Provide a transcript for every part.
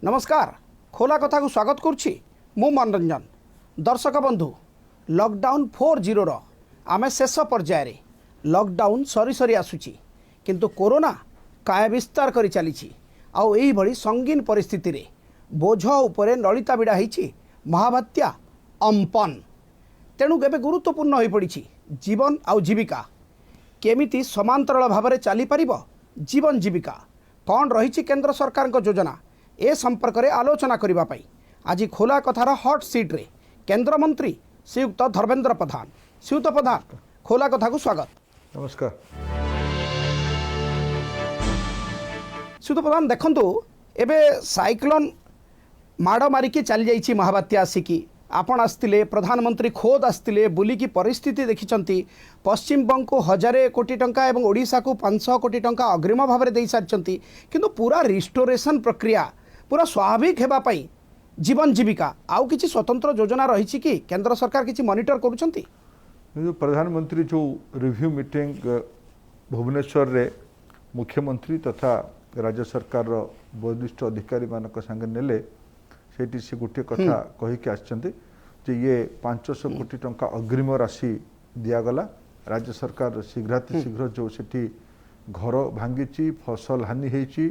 नमस्कार खोला कथा को स्वागत करुच्ची मु मनोरंजन दर्शक बंधु लॉकडाउन 4.0 आमे शेष पर्यायर लॉकडाउन सरी सरी आसुची किंतु कोरोना काय विस्तार करी चली आउ एही भली संगीन परिस्थिति रे बोझ उपरे नलिता बिड़ा होईची महाबात्या अम्पन तेणु केबे गुरुत्वपूर्ण हो पड़ी जीवन आउ जीविका केमिति समांतराल भाव में चली पारिबो जीवन जीविका कौन रही केंद्र सरकार को योजना ए संपर्क में आलोचना करने आज खोला कथार हॉट सीट रे केंद्र मंत्री श्रीयुक्त धर्मेंद्र प्रधान श्रीयुक्त प्रधान खोला कथा को स्वागत। नमस्कार। श्रीयुक्त प्रधान देखंतु एबे साइक्लोन माड़ मारिकी चली जाइए महाबात्या आसिकी आपण आसते प्रधानमंत्री खोद आसते बुलिकी परिस्थिति देखिं पश्चिम बंग को 1000 कोटी टंका एवं ओडिशा को 500 कोटी टंका अग्रिम भाव में दे सारी किंतु पूरा रिस्टोरेशन प्रक्रिया पूरा स्वाभाविक हेबाई जीवन जीविका आउ किसी स्वतंत्र योजना रही कि केंद्र सरकार किसी मॉनिटर करुछंती? प्रधानमंत्री जो रिव्यू मीटिंग भुवनेश्वर रे मुख्यमंत्री तथा राज्य सरकार वरिष्ठ अधिकारी मानक संगे नेले सेठी से गोटे कथा कहीकि आछंती जे ये 500 कोटी टंका अग्रिम राशि दियागला राज्य सरकार शीघ्र जो सेठी घर भांगी फसल हानि होईची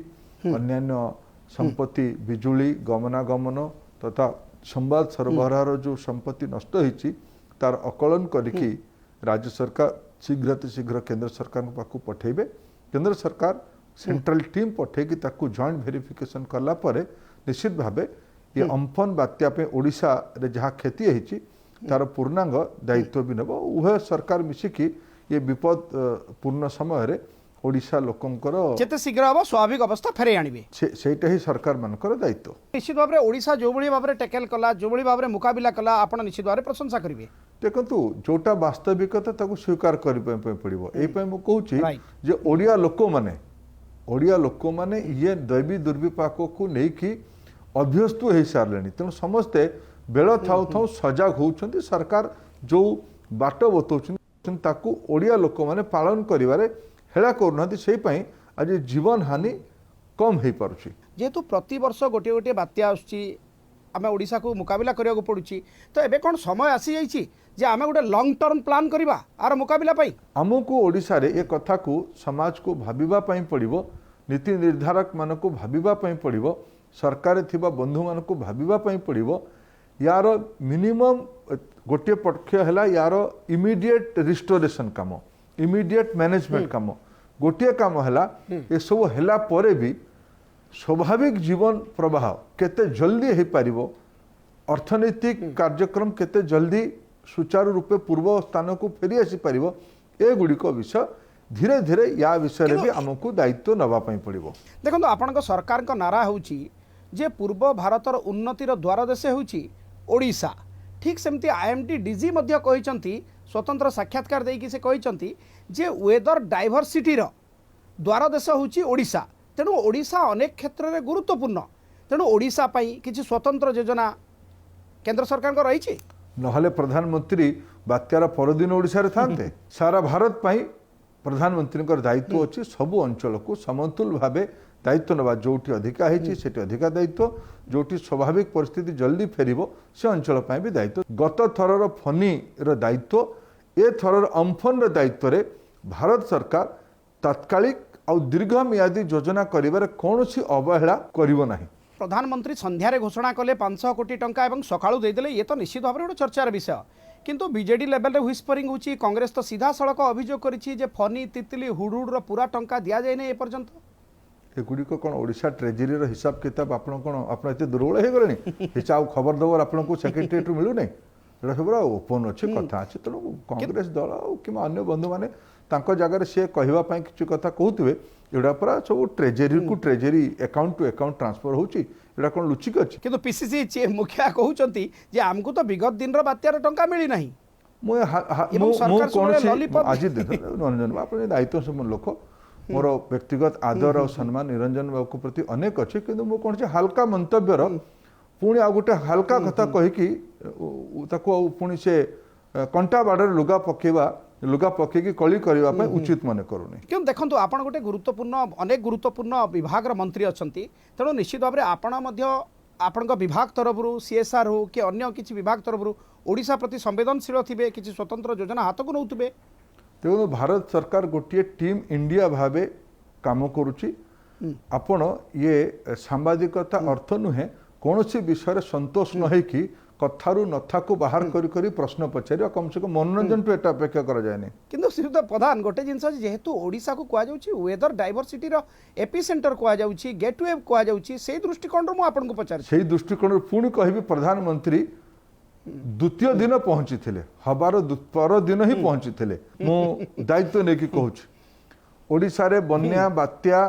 अन्यान्य संपत्ति बिजुली गमनागमन तथा संवाद सरबराह जो संपत्ति नष्ट होईची तार अकलन करिकी राज्य सरकार शीघ्र केंद्र सरकार पाखु पठेबे केंद्र सरकार सेंट्रल टीम पठेकी ताकू जॉइंट वेरिफिकेशन कला परे निश्चित भावे ये अम्फन बात्या पे ओडिशा रे जहाँ क्षति होईची तार पूर्णांग दायित्व भी नेब उभय सरकार मिसिकी ये विपद पूर्ण समय रे ओडिशा लोकंकर जेते शीघ्र हम स्वाभाविक अवस्था फेरे आनिबे सेटा ही सरकार मानकर दायित्व। निश्चित भाव में ओडिशा जो भली भाव में टैकल कला जो भली भाव में मुकाबिला कला आपण निश्चित भाव में प्रशंसा करिवे। देखंतु जोटा वास्तविकता ताकू स्वीकार करि पड़िबो एई पय मु कहूची जे ओडिया लोक माने ये दैवी दुर्विपाक को नेकी अभ्यस्त हो सारे तेणु समस्ते बेल थाउ थाउ सजग होउछंती सरकार जो बाट बतौछंती ताकू ओडिया लोक माने पालन करिवारे हेला करूनांती सेई पय आज जीवन हानि कम हो पारुछि जेहेतु प्रति वर्ष गोटे गोटे बात्या आसुची आमे ओडिशा को मुकाबिला करिया पड़ुछि तो एबे कोन समय आसी जाइछि जे आमे गोटे लॉन्ग टर्म प्लान करिबा आर मुकाबिला पई हमको ओडिशा रे ए कथा को समाज को भाबिबा पई पड़िबो नीति निर्धारक मान को भाबिबा पई पड़िबो सरकार थिबा बंधु मान को भाबिबा पई पड़िबो यार मिनिमम गोटे पक्ष हैला यार इमीडिएट रिस्टोरेशन काम इमीडिएट मैनेजमेंट काम गोटे काम हैला ए सब हैला परे भी स्वाभाविक जीवन प्रवाह केते जल्दी हे पारिबो अर्थनैतिक कार्यक्रम केते जल्दी सुचारू रूपे पूर्व स्थान को फेरी आसी पारिबो ए गुडी को विषय धीरे धीरे या विषय भी आमको दायित्व नवा पई पड़िबो। देखो आपण सरकार को नारा होउची जे पूर्व भारतर उन्नतिर द्वार देश होउची ओडिशा ठीक सेमती आईएमडी डीजी मध्य कहिसंती स्वतंत्र साक्षात्कार देकी से कहिसंती जे वेदर डाइवर्सिटी रो द्वार देश होउची ओडिशा तेणु ओडिशा अनेक क्षेत्र में गुरुत्वपूर्ण तेणु ओडिशा पई किछि स्वतंत्र योजना केंद्र सरकार को रही नहले प्रधानमंत्री बात्यार परदिन ओडिशा रे थांते सारा भारत पई प्रधानमंत्री दायित्व अच्छी सबू अंचल को समतुल भाव दायित्व नवा जोटी अधिका होती अधिका दायित्व जोटी स्वाभाविक परिस्थिति जल्दी फेरिबो से अंचल पई भी दायित्व गत थरर फनी दायित्व ए थरर अम्फन दायित्व रे भारत सरकार तात्कालिक और दीर्घमियादी योजना करिबार कोनोसी अवहेला करिवो नाही। प्रधानमंत्री संध्यारे घोषणा कले 500 कोटी टंका एवं सकाळू देदेले ये तो निश्चित भाव में चर्चार विषय किंतु बीजेडी लेवल रे व्हिस्परिंग होची कांग्रेस तो सीधा सड़क अभियोग करिछि जे फनी तितली हुडुड पूरा टंका दिया जाय नै ए पर्यंत एगुड़िक कौन ओडिशा ट्रेजेरी हिसाब किताब आप दुर्बल हो गले हिसाब खबर दबर आपको सेक्रेटेरिएट मिलू ना ये सब ओपन अच्छे कथा अच्छे तेणु कांग्रेस दल कि अन्य बंधु मैंने जगह सी कहवाई किसी कथा कहते एटा पूरा सब ट्रेजेरी को treasury account to account transfer होची एटा कौन लुचिक अच्छी किंतु पीसीसी मुखिया कहते जे आमको तो विगत दिन बात्यार टंका मिली ना आज निरंजन आप दायित्व लोक मोर व्यक्तिगत आदर और सम्मान निरंजन बाबू के प्रति अनेक अच्छे कि मुझे हाल्का मंतव्यर पुणी आ गोटे हाल्का कथा कहीकि पुणी से कंटा बाड़े लुगा पकेवा लुगा पकेकी कली करबा ପାଇଁ उचित मन करूनी। क्यों देखो आप गोटे गुरुत्वपूर्ण अनेक गुरुत्वपूर्ण विभाग मंत्री अच्छा तेणु निश्चित भाव में आपण विभाग तरफ सीएसआर हो कि अन्य किसी विभाग तरफ ओडिशा प्रति संवेदनशील थे किसी स्वतंत्र योजना हाथ को नौथे। देखो भारत सरकार गोटे टीम इंडिया भावे काम करुच्ची। आपण ये सांबादिकता अर्थ नुहे कौन सी विषय संतोष न है कि कथारू नथा को बाहर करी प्रश्न पचार कम से कम मनोरंजन पे एटा अपेक्षा करा जाए किंतु श्रीयुक्त प्रधान गोटे जिनस जेहेतु ओडिशा को कह वेदर डायवर्सिटी एपी सेंटर कह गेटवे कह से दृष्टिकोण मु आपन को पचार से दृष्टिकोण पुणी कहबी प्रधानमंत्री द्वितीय दिन पहुंची थे हबार पर दिन ही पहुंची थे मु दायित्व नहीं कि कहूँ ओडिशा रे बन्या बात्या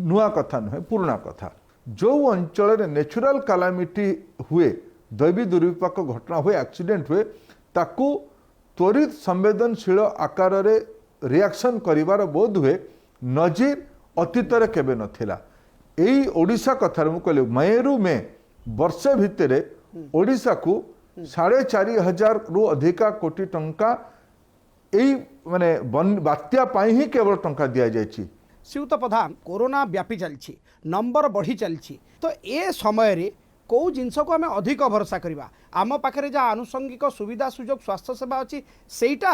नुआ कथा नुहे पुराना कथा जो अंचल नेचुरल कैलामिटी हुए दैवी दुर्विपाक घटना हुए एक्सीडेंट हुए ताकू त्वरित संवेदनशील आकार रे रिएक्शन करिवार बोध हुए नजीर अतीत रे केबे नथिला। एई ओडिशा कथार मु कहले मेरू में वर्षे भितरे ओडिशा को 4,500 रु अधिका कोटी टंका एई माने बात्या पाई ही केवल टंका दिया जायछि। श्रीयुक्त प्रधान कोरोना व्यापी चलछि नंबर बढ़ी चलछि तो ए समय रे कौ जिनस को आम अधिक भरोसा करवा आम पाखे जहाँ आनुषंगिक सुविधा सुजोग स्वास्थ्य सेवा अच्छी सेटा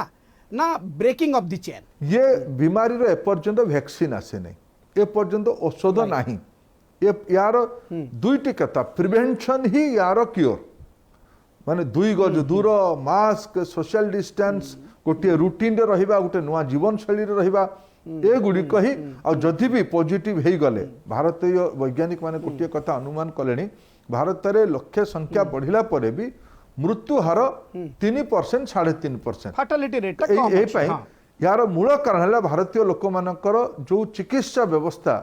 ना ब्रेकिंग ऑफ द चेन। ये बीमारी रो एपर्यंत वैक्सीन आसे नहीं एपर्यंत औषध नहीं यार दुईटी कथा प्रिवेंशन ही यार क्योर माने 2 गज दूर मास्क सोशल डिस्टेंस गोटे रूटीन रे रहिबा गोटे नुआ जीवन शैली रे रहिबा ए गुड़िक ही आ जदि भी पॉजिटिव हो गले भारतीय वैज्ञानिक माने गोटे कथा अनुमान कले भारत में लक्ष्य संख्या बढ़िला परे भी मृत्यु हार 3% 3.5% फर्टिलिटी रेट यार मूल कारण है भारतीय लोक मानकर जो चिकित्सा व्यवस्था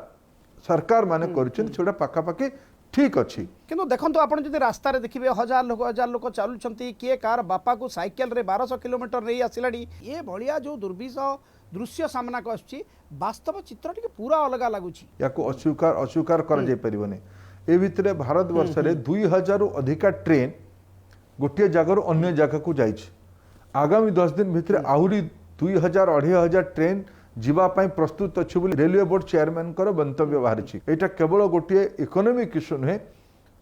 सरकार माने कर पाखापाखि ठीक अच्छी किंतु देखो आप रास्ता देखिए हजार लोक चलुंट किए कार बापा को साइकेल रे 1200 किलोमीटर नहीं आसला ये भाया जो दुर्विषह दृश्य सामना को आसुची वास्तव चित्र टी पूरा अलग लगुच या अस्वीकार कर ए भितर भारत वर्ष रे 2000 रु अधिका ट्रेन गोटे जगह अन्य जगह को जाइए आगामी 10 दिन भितर आहुरी 2000 2500 ट्रेन जीवाई प्रस्तुत अच्छी रेलवे बोर्ड चेयरमैन मंतव्य बाहरी यहाँ केवल गोटे इकोनॉमिक इश्यू नुहे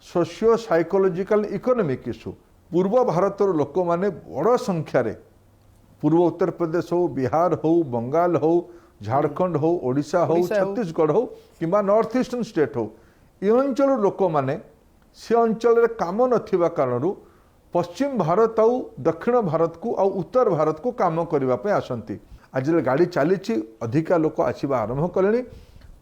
सोशियो साइकोलॉजिकल इकोनॉमिक इश्यू पूर्व भारतर लोक माने बड़ संख्यार पूर्व उत्तर प्रदेश हो बिहार हो बंगाल हो झारखंड हो ओडिशा हो छत्तीसगढ़ हो कि नॉर्थ ईस्टर्न स्टेट हो ये अंचल लोक मैंने से अंचल काम नथिबा कारणरू पश्चिम भारत आउ दक्षिण भारत को आउ उत्तर भारत को काम करने आसती आज गाड़ी चली अधिका लोक आसवा आरंभ कले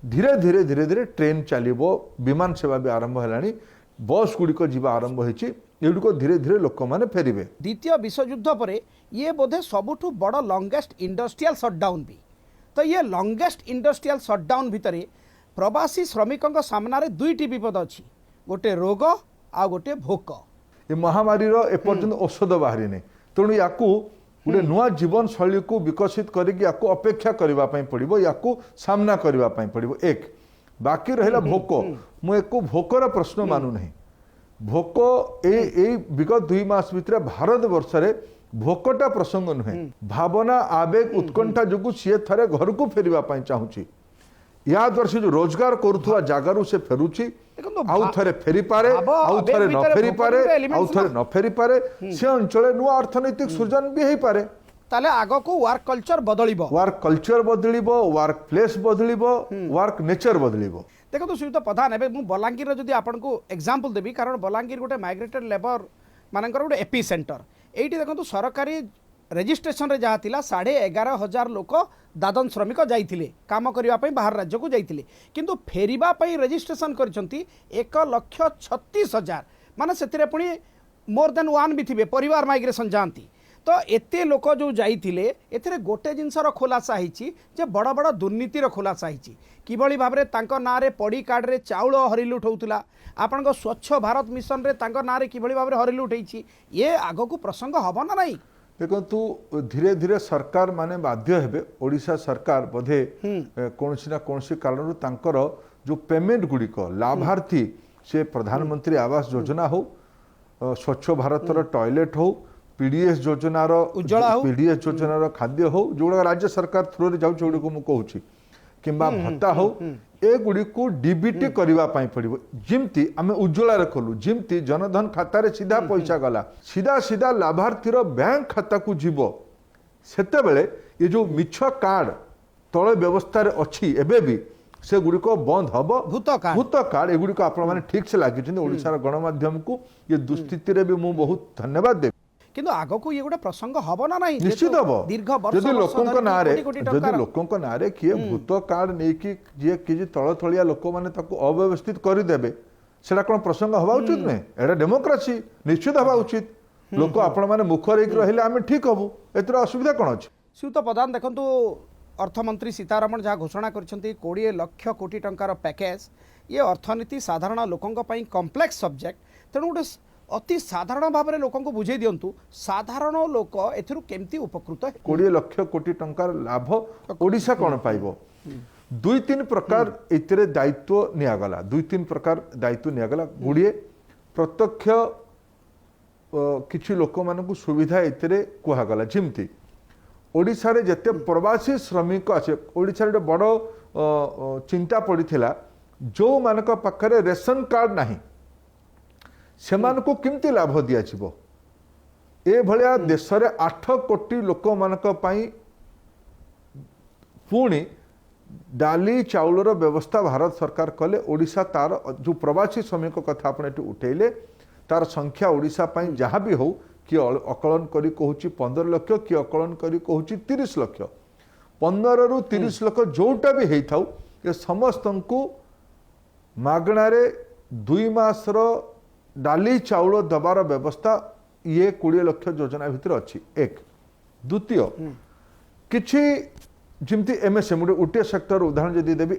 धीरे धीरे धीरे धीरे ट्रेन चलो विमान सेवा भी आरंभ है बस गुड़िक जीवा आरंभ होगुड़िक धीरे धीरे लोक मैंने फेरबे। द्वितीय विश्वयुद्ध पर ये बोधे सबुठु बड़ लंगेस्ट इंडस्ट्रियल शटडाउन भी तो ये लंगेस्ट इंडस्ट्रियल शटडाउन भितर प्रवासी श्रमिकों सामना रे दुईटी विपद अच्छी गोटे रोग आ गोटे भोक ये महामारी एपर्यंत औषध बाहरी नहीं तेणु या गोटे नुआ जीवन शैली को विकसित करके अपेक्षा करने पड़ो या सामना करने पड़ो एक बाकी रहा भोक मु एक भोकर प्रश्न मानु नहीं भोक ए विगत 2 मास भितर भारत वर्ष रे भोकटा प्रसंग नुहे भावना आवेग उत्कंठा जो सी थे घर को फेरवा चाहूँगी या वर्ष जो रोजगार करुवा जगार से फेरुची आउ थे फेरी पारे आउ थे न फेरी पारे आउ थे न फेरी पारे से अंचल नुआ अर्थनैतिक सृजन भी हो पारे ताले आगो को वर्क कल्चर बदलिबो वर्क प्लेस बदलिबो वर्क नेचर बदलिबो। देखो तो श्रीयुक्त प्रधान एबे मु बलांगीर जदि आपन को एग्जांपल देबी कारण बलांगीर गोटे माइग्रेटेड लेबर मानकर गोटे एपी सेंटर एठी देखो सरकारी रेजिस्ट्रेशन रे जहाँ थिला 11,500 लोक दादन श्रमिक जाइथिले काम करने बाहर राज्य को जाइथिले किंतु फेरिबा पई रेजिस्ट्रेशन करिसंती 1,36,000 माने सेतिरे पुणी मोर देन 1 भी थिबे परिवार माइग्रेशन जानती तो एते लोक जो जाइथिले एथिरे गोटे जिनसर खुलासा होईची जे बड़ बड़ दुर्नीतिर खुलासा होईची किभली भाबरे तांको नारे पड़ी कार्ड रे चाउल हरिलुट होउतला आपन को स्वच्छ भारत मिशन रे तांको नारे किभली भाबरे हरिलुट होईची ये आगो को प्रसंग हबो ना नहीं देखु धीरे धीरे सरकार माने बाध्य हेबे ओडिशा सरकार बोधे कौनसी ना कौनसी कारण तांकर जो पेमेंट गुड़िक लाभार्थी से प्रधानमंत्री आवास योजना हो स्वच्छ भारतर टॉयलेट हो पीडीएस योजनार उज्ज्वला हो। पीडीएस योजनार खाद्य हो जोड़ा राज्य सरकार थ्रू रे जाउ जोड़ी को मु कहूची किंबा भत्ता हो ए गुडी को डीबीटी करबा पई पड़िबो जिमती आमे उज्ज्वला रे खोलु जिमती जनधन खाता रे सीधा पैसा गला सीधा सीधा लाभार्थीर बैंक खाता को जीवो सेते बेले ये जो मिछ कार्ड तळे व्यवस्था रे अछि एबे भी से गुड़िक बंद हम भूत कार्ड एगुड़ी आपण मैंने ठीक से लगी ओडिशार गणमाध्यम को ये दुस्थिति रे भी मु बहुत धन्यवाद देवी किंतु आगो को ये गोटे प्रसंग हब ना नहीं निश्चित हम दीर्घ वर्ष जदि लोकंक नारे जदि जदि लोकंक नारे किए भूत कार्ड नहीं कि जे कि तळ तळिया लोक माने ताको अव्यवस्थित कर देबे सेटा कोन प्रसंग हवा उचित नै एटा डेमोक्रेसी निश्चित हवा उचित लोक आपण माने मुखर एक रहिले आमे ठीक हबु एतर असुविधा कोन अछि श्रीयुत प्रधान देखंतु अर्थमंत्री सीतारमण जहाँ घोषणा करछंती 20 लाख कोटी टंकार पैकेज ये अर्थनीति साधारण लोकंक पई कॉम्प्लेक्स सब्जेक्ट तेणु गोटे अति साधारण भाव में लोक बुझे दिंतु साधारण लोक एथिरु केमती उपकृत 20 लाख कोटी टंकार लाभ ओडिशा कोन पाइबो दुई तीन प्रकार एतिरे दायित्व नियागला दुई तीन प्रकार दायित्व नियागला गुड़िए प्रत्यक्ष किछि लोक मानकु सुविधा एतिरे कुहागला जिमती ओडिशा रे जते प्रवासी श्रमिक अच्छे ओडिशा रे बड़ चिंता पड़ीथिला जो मानक पाखरे रेशन कार्ड नाही सेमानकु किमती लाभ दिया छिबो ए भलिया देश रे 8 कोटी लोक मानक पई पुणी डाली चाउलर व्यवस्था भारत सरकार कले ओडिशा तार जो प्रवासी श्रमिक कथा आपण एटी उठेले तार संख्या ओडिशा पई जहाँ भी हो कि अकलन करी कहूची 15 लाख कि अकलन करी कहूची 30 लाख 15 रु 30 लाख जोटा भी हेई थाउ ये समस्त को मागणा रे 2 मास रो डाली चाउल दबार व्यवस्था ये 20 लाख योजना भितर अच्छी एक द्वितीय किछि जिमती एमएसएमई गोटे सेक्टर उदाहरण जदि देवी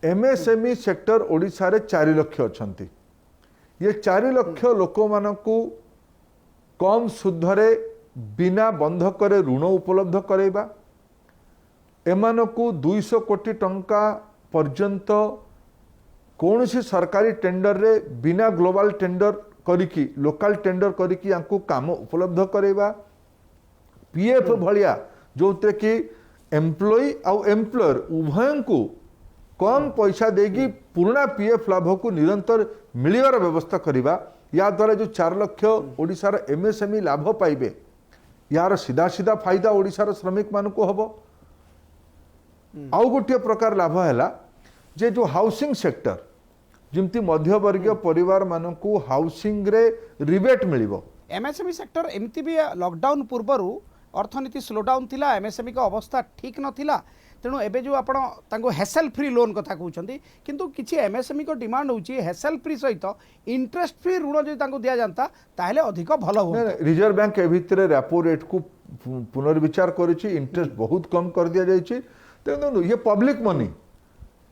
एमएसएमई सेक्टर ओडिशा रे 4 लाख अछंती ये 4 लाख लोक मानकु कम सुधरे बिना बंधक ऋण उपलब्ध करैबा एमानकु 200 कोटी टंका पर्यंत कौन सी सरकारी टेंडर रे बिना ग्लोबल टेंडर करिकी लोकल टेंडर करिकी यांकु काम उपलब्ध करैबा पीएफ भलिया जो कि एम्प्लॉई आउ एम्प्लॉयर उभय को कम पैसा देगी पुराना पीएफ लाभ को निरंतर मिलवार व्यवस्था करवा या द्वारा जो 4 लाख ओडिशार एमएसएमई लाभ पाइबे यार सीधा सीधा फायदा ओडिशार श्रमिक मान को हम आउ गोटे प्रकार लाभ है जे जो हाउसिंग सेक्टर जिमती मध्यवर्गीय परिवार मान को हाउसिंग रे रिबेट मिलिबो एमएसएमई सेक्टर एमती भी लॉकडाउन पूर्वरु अर्थनीति स्लोडाउन थिला एमएसएमई का अवस्था ठीक नथिला तेणु एबे जो आपण तांको हेसेल फ्री लोन कथा कहउछंती किंतु किछि एमएसएमई को डिमांड होउची हेसेल फ्री सहित इंटरेस्ट फ्री ऋण जदि तांको दिया जानता ताहले अधिक भलो हो रिजर्व बैंक ए भितरे रेपो रेट को पुनर्विचार करिछि इंटरेस्ट बहुत कम कर दिया जाइछि तेणु ये पब्लिक मनी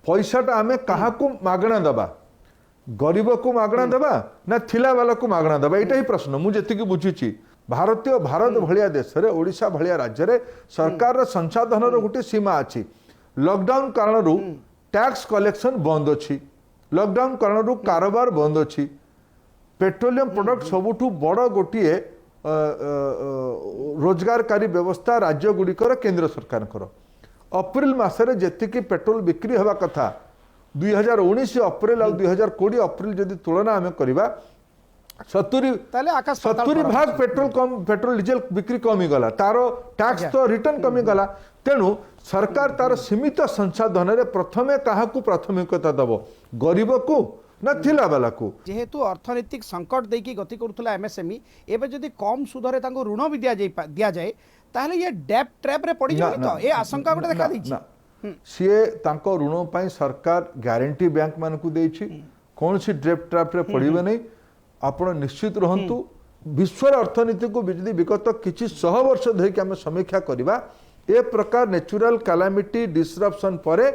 पैसाटा आमे काहा को मागणा दबा गरीब को मागणा दबा ना थिला वाला को मागणा दबा एटा ही प्रश्न मु जेतिकी बुझिछि भारत भलिया देश रे ओडिशा भलिया राज्य रे सरकार रा संसाधन रो गुटे सीमा अछि लॉकडाउन कारण टैक्स कलेक्शन बंद अछि लॉकडाउन कारण कारोबार बंद अछि पेट्रोलियम प्रोडक्ट सबुठु बड़ गोटिए रोजगारकारी व्यवस्था राज्य गुड़िकर केंद्र सरकार अप्रैल मासरे जेतिकी पेट्रोल बिक्री हवा कथा 2019 अप्रैल और 2020 अप्रैल जदि तुलना आम करवा 70 भाग पेट्रोल डीजेल बिक्री कमी गला तार टैक्स तो रिटर्न कमी गला तेणु सरकार तार सीमित संसाधन रे प्रथमे काहाकू प्राथमिकता दबो गरीब को ना थिला वाला को जेहेतु अर्थनैतिक संकट देकी गति करुथला एमएसएमई एबे जदि कम सुधरे तांको ऋण भी दिया जाए ताहले ये डेप ट्रैप रे पड़ी जाय तो ए आशंका गोटे देखा दैछि सीए तांको ऋण पई सरकार गारंटी बैंक मान को देछि कौन सी डेप ट्रैप रे पड़िबे नै आपण निश्चित रहंतु विश्व अर्थनीति को बिजली विगत किछि 100 वर्ष धरि के हम समीक्षा करबा ए प्रकार नेचुरल कैलामिटी डिसरप्शन परे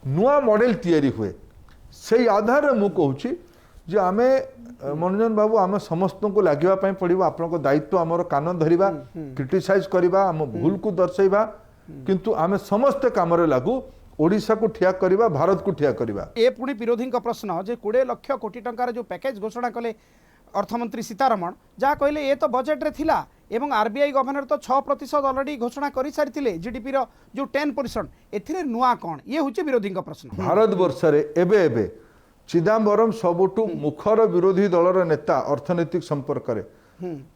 नुआ मॉडल तैयारी हुए से आधार रे मु कहूछि जे आमे मनोरंजन बाबू आम समस्त को लगे पड़ो आपण दायित्व आमर कान धरिबा क्रिटिसाइज करबा आम भूल को दर्शाइबा किंतु आमे समस्त काम रे लागू ओडिशा को ठिया करबा भारत को ठिया करबा ए पुणी विरोधी प्रश्न जे 20 लाख कोटी टंकार जो पैकेज घोषणा कले अर्थमंत्री सीतारमण जहाँ कहले ये तो बजेट रे थिला एवं आरबीआई गवर्नर तो 6% ऑलरेडी घोषणा कर सारी जीडीपी रो जो 10% एथिरे नुआ कौन ये हूँ विरोधी प्रश्न। भारत वर्ष एबे एबे चिदम्बरम सबुठु मुखर विरोधी दलर नेता अर्थनैतिक संपर्क में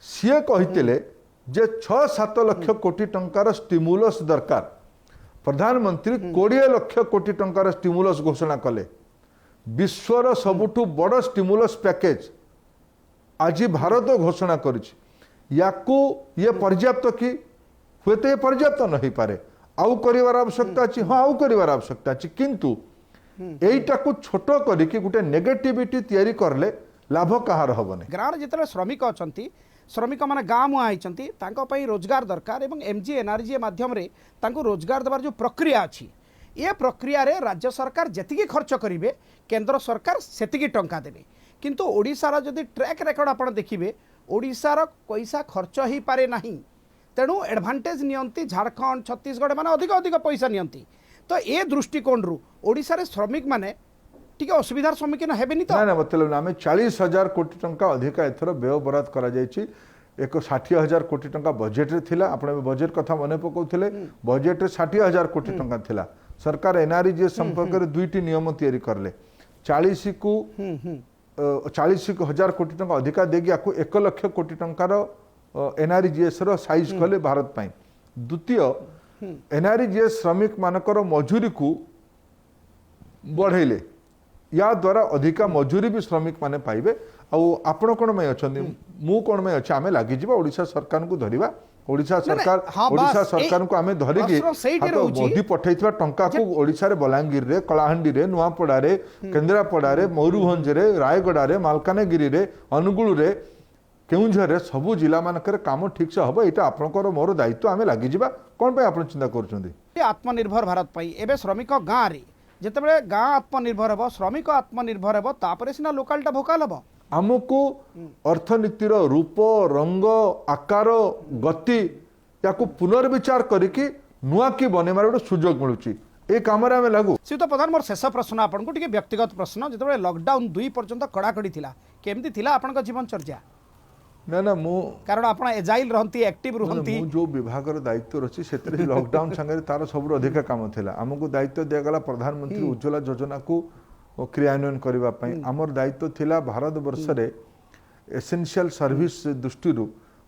सीए कहितिले जे 6-7 लाख कोटी टंकार स्टिमुलस दरकार प्रधानमंत्री 20 लाख कोटी टंकार स्टिमुलस घोषणा कले विश्वर सबुठु बड़ स्टिमुलस पैकेज आज भारत घोषणा करिछि याकू ये पर्याप्त कि हुए तो ये पर्याप्त नहीं पारे आउ करिवार आवश्यकता अछि हाँ आउ करिवार आवश्यकता अछि किंतु एइटा को छोटो करिकि गुटे नेगेटिविटी तयारी करले लाभ कहार हबने। गाँव जिते श्रमिक अच्छा श्रमिक मैंने गाँ मुआ होती रोजगार दरकार एवं एमजी एनआरजी माध्यम रे तांको रोजगार देवार जो प्रक्रिया अच्छी ये प्रक्रिया रे राज्य सरकार जेतिकी खर्च करेंगे केंद्र सरकार सेतिकी टंका देवे किंतु ओडिशार जदि ट्रैक रेकर्ड आप देखिए ओडिशार पैसा खर्च हो पारे नहीं तेणु एडभांटेज नियंती झारखंड छत्तीसगढ़ माने अधिक अधिक पैसा नियंती तो ये दृष्टिकोण रु ओडिशारे श्रमिक माने टिके असुविधार सम्मुखीन हेबेनी तो ना मतलब आम 40,000 कोटी टंका अधिक एथर व्यय बराद करा जायछि एक 60,000 कोटी टंका बजेट रे थिला आपण बजेट कथा मने पकाउथिले बजेट रे 60,000 कोटी टंका थिला सरकार एनआरजी संपर्क रे दुईटी नियम तयारी करले 40,000 कोटी टंका अधिका देगी आपको 1 लाख कोटी टंकार एनआरजीएस रो साइज कले भारत पाई द्वितीय एनआरजीएस श्रमिक मानकर मजूरी को बढ़ेले या द्वारा अधिका मजूरी भी श्रमिक माने पाइबे आपण कोन में अछंदी मु कोन में अछि आमे लागि जिबा ओडिशा सरकार को धरिबा ओडिशा सरकार को आमे धरिगी मोदी पठैथबा टंका को ओडिशा रे बलांगीर रे कलाहांडी रे नुआपड़ा रे केंद्रापड़ा रे मयूरभंज रे रायगड़ा रे मालकानगिरी रे अनुगुल रे केउंझर रे सबु जिला मानकर काम ठीक से हबो एटा आपनकर मोर दायित्व आमे लागि जिबा कोन पे आपण चिंता करछंदी आत्मनिर्भर भारत पई एबे श्रमिक गाँ रे जेतेबेले गाँ आत्मनिर्भर हेबो श्रमिक आत्मनिर्भर हेबो तापरे सिना लोकालटा भोकाल हेबो आमको अर्थनीतिर रूप रंग आकार गति याकू पुनर्विचार करिकी नुआ की बनेमार गोटे सुजोग मिलूची ए काम रे आमे लागू श्रीयुत प्रधान मोर शेष प्रश्न आपन को टिके व्यक्तिगत प्रश्न जेतेबेले लॉकडाउन 2 पर्यंत कड़ाकड़ी थिला केमती थिला आपन को जीवन चर्चा ना ना मु कारण आपण एजाइल रहंती एक्टिव रहंती मु जो विभाग रो दायित्व रछि सेतरे लॉकडाउन संगे तार सबरो अधिक काम थिला हमको दायित्व दिया गला प्रधानमंत्री उज्ज्वला योजना को क्रियान्वयन करबा पई हमर दायित्व थिला भारत वर्ष रे एसेंशियल सर्विस दृष्टि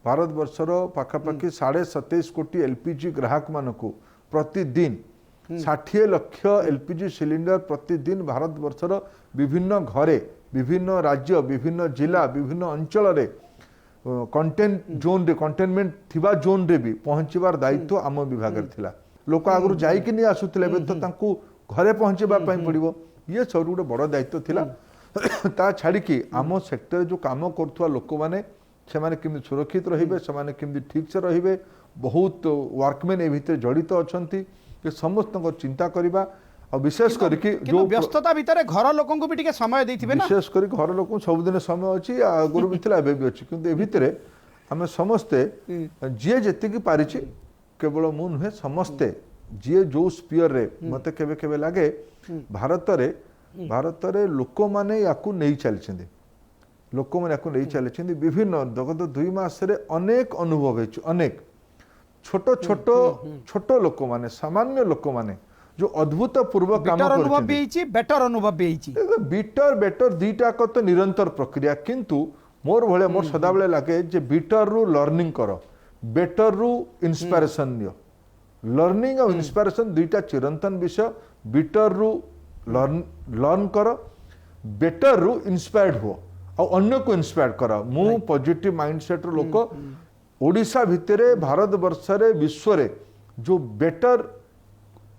भारत वर्षर पाखापाखि 27.5 कोटी एलपीजी ग्राहक मानक प्रतिदिन 60 लाख एलपीजी सिलिंडर प्रतिदिन भारत वर्षर विभिन्न घरे विभिन्न राज्य विभिन्न जिला विभिन्न अंचल रे कंटेन जोन रे कंटेनमेंट थिबा जोन रे भी पहुंचबार दायित्व आम विभाग रे थिला लोक आगु जाई कि नहीं आसुतले बे तो तांको घरे पहुंचबा पई पड़िबो ये सब गोटे बड़ दायित्व थिला ता छाड़ी कि आम सेक्टर जो काम करथुवा लोक माने से माने केमि सुरक्षित रहिबे से माने केमि ठीक से रहिबे बहुत वर्कमैन ए भितर जड़ित अछंती ये समस्त को चिंता करिबा और विशेष करके जो व्यस्तता भितर घर लोक को भी टिके समय देथिबे ना विशेष कर घर लोक सब दिन समय अछि गुरु बिथिला बे भी अछि किंतु ए भितरे हमें समस्ते जे जति की पारिछि केवल मु नुहे समस्ते जे जो स्पीयर रे मते केबे केबे लागे भारत रे लोक माने याकू नहीं चलछिंदे लोक माने याकू नहीं चलछिंदे विभिन्न गत 2 मास रे अनेक अनुभव हेछु अनेक छोट छोट छोट लोक माने सामान्य लोक माने जो अद्भुत पूर्व काम अनुभव भी हिची बेटर अनुभव भी हिची बेटर दीटा को तो निरंतर प्रक्रिया किंतु मोर भले मोर सदा बेले लागे जे बेटर रु लर्निंग करो बेटर रु इंस्पिरेशन लियो लर्निंग और इंस्पिरेशन दुईटा चिरंतन विषय बेटर रु लर्न करो बेटर रु इंस्पायर्ड हो और अन्य को इंस्पायर करो मु पॉजिटिव माइंडसेट रो लोक ओडिशा भितरे भारत वर्ष रे विश्व रे जो बेटर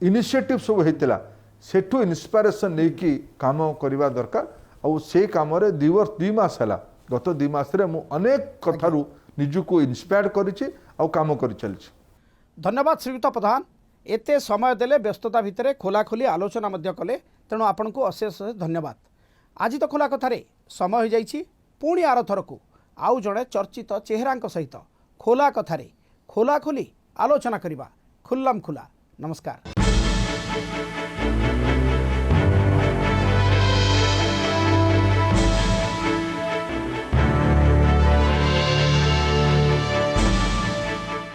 इनिशिएटिव सब होता सेठू इन्स्पिरेशन नहीं कि काम करवा दरकार और से कम 2 मास है गत 2 मास मु अनेक कथारू निजको इन्स्पायर करिछि और काम कर चलछि। धन्यवाद श्रीयुत प्रधान एते समय देले व्यस्तता भितर खोलाखोली आलोचना मध्य कले तेणु आपन को अशेष धन्यवाद। आज तो खोला कथारे समय हो जाइछि पुणी आर थरकू आउ जड़े चर्चित चेहरा सहित खोला कथारे खोलाखोली आलोचना करवा खुल्लम खुला। नमस्कार।